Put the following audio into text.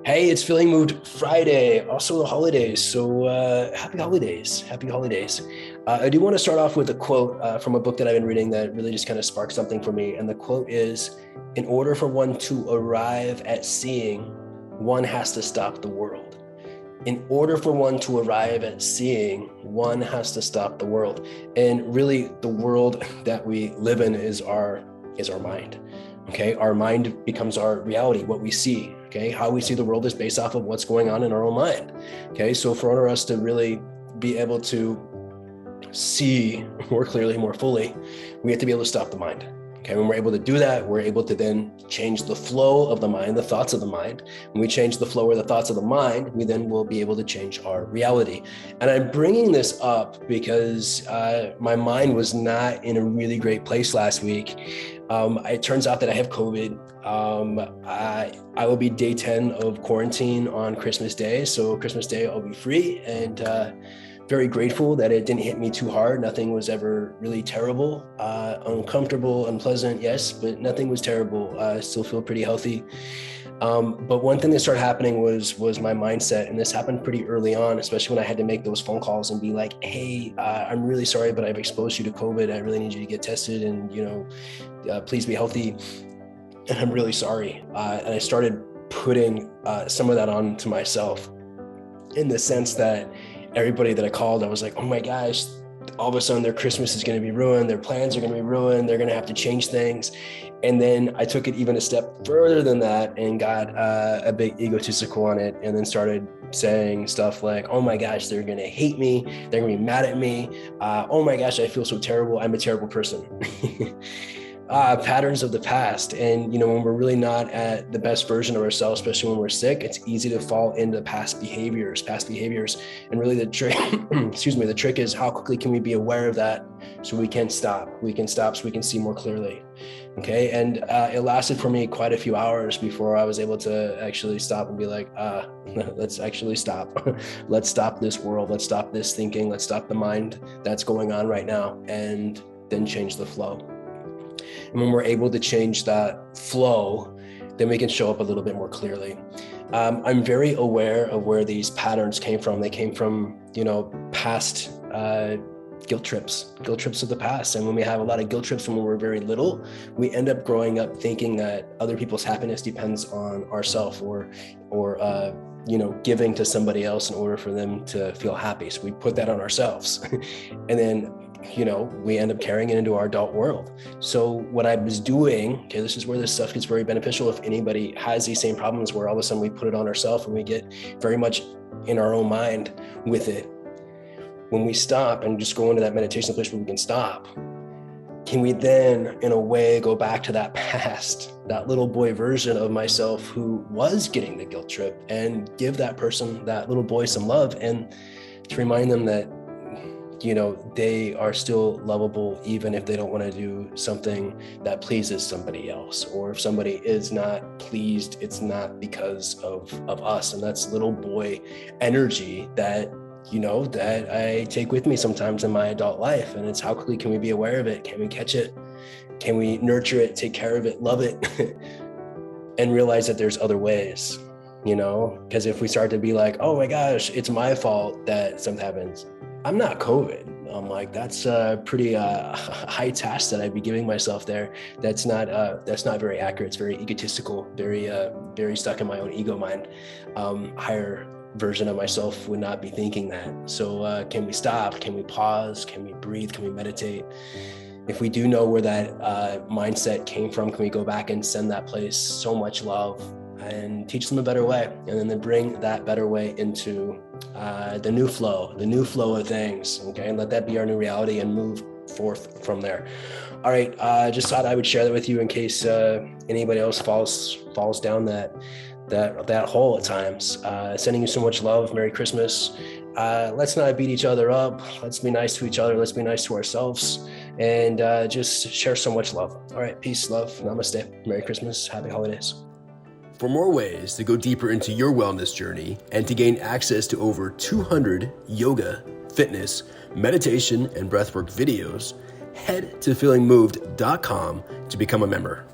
Hey, it's Feeling Moved Friday, also the holidays. So happy holidays. Happy holidays. I do want to start off with a quote from a book that I've been reading that really just kind of sparked something for me. And the quote is, in order for one to arrive at seeing, one has to stop the world. In order for one to arrive at seeing, one has to stop the world. And really, the world that we live in is our mind. Okay, our mind becomes our reality, what we see. Okay, how we see the world is based off of what's going on in our own mind. Okay, so for order us to really be able to see more clearly, more fully, we have to be able to stop the mind. Okay, when we're able to do that, we're able to then change the flow of the mind, the thoughts of the mind. When we change the flow or the thoughts of the mind, we then will be able to change our reality. And I'm bringing this up because my mind was not in a really great place last week. It turns out that I have COVID. I will be day 10 of quarantine on Christmas Day. So Christmas Day, I'll be free, and very grateful that it didn't hit me too hard. Nothing was ever really terrible, uncomfortable, unpleasant, yes, but nothing was terrible. I still feel pretty healthy. But one thing that started happening was my mindset, and this happened pretty early on, especially when I had to make those phone calls and be like, hey, I'm really sorry, but I've exposed you to COVID. I really need you to get tested, and please be healthy. And I'm really sorry. And I started putting some of that on to myself, in the sense that everybody that I called, I was like, oh my gosh, all of a sudden their Christmas is going to be ruined. Their plans are going to be ruined. They're going to have to change things. And then I took it even a step further than that and got a bit egotistical on it, and then started saying stuff like, oh my gosh, they're going to hate me. They're going to be mad at me. Oh my gosh, I feel so terrible. I'm a terrible person. Patterns of the past. And, when we're really not at the best version of ourselves, especially when we're sick, it's easy to fall into past behaviors. And really the trick, the trick is, how quickly can we be aware of that so we can stop so we can see more clearly. Okay. And it lasted for me quite a few hours before I was able to actually stop and be like, let's actually stop. Let's stop this world. Let's stop this thinking. Let's stop the mind that's going on right now, and then change the flow. And when we're able to change that flow, then we can show up a little bit more clearly. I'm very aware of where these patterns came from. They came from, past guilt trips of the past. And when we have a lot of guilt trips when we're very little, we end up growing up thinking that other people's happiness depends on ourselves, or giving to somebody else in order for them to feel happy. So we put that on ourselves. And then we end up carrying it into our adult world. So what I was doing, okay, this is where this stuff gets very beneficial. If anybody has these same problems where all of a sudden we put it on ourselves and we get very much in our own mind with it, when we stop and just go into that meditation place where we can stop, can we then, in a way, go back to that past, that little boy version of myself who was getting the guilt trip, and give that person, that little boy, some love, and to remind them that they are still lovable, even if they don't want to do something that pleases somebody else. Or if somebody is not pleased, it's not because of us. And that's little boy energy that, that I take with me sometimes in my adult life. And it's, how quickly can we be aware of it? Can we catch it? Can we nurture it, take care of it, love it, and realize that there's other ways, because if we start to be like, oh my gosh, it's my fault that something happens, I'm not COVID. I'm like, that's a pretty high task that I'd be giving myself there. That's not very accurate. It's very egotistical, very stuck in my own ego mind. Higher version of myself would not be thinking that. So can we stop? Can we pause? Can we breathe? Can we meditate? If we do know where that mindset came from, can we go back and send that place so much love and teach them a better way, and then bring that better way into the new flow of things, okay? And let that be our new reality and move forth from there. All right, just thought I would share that with you in case anybody else falls down that hole at times. Sending you so much love. Merry Christmas. Let's not beat each other up. Let's be nice to each other. Let's be nice to ourselves, and just share so much love. All right, peace, love, namaste. Merry Christmas. Happy holidays. For more ways to go deeper into your wellness journey and to gain access to over 200 yoga, fitness, meditation, and breathwork videos, head to feelingmoved.com to become a member.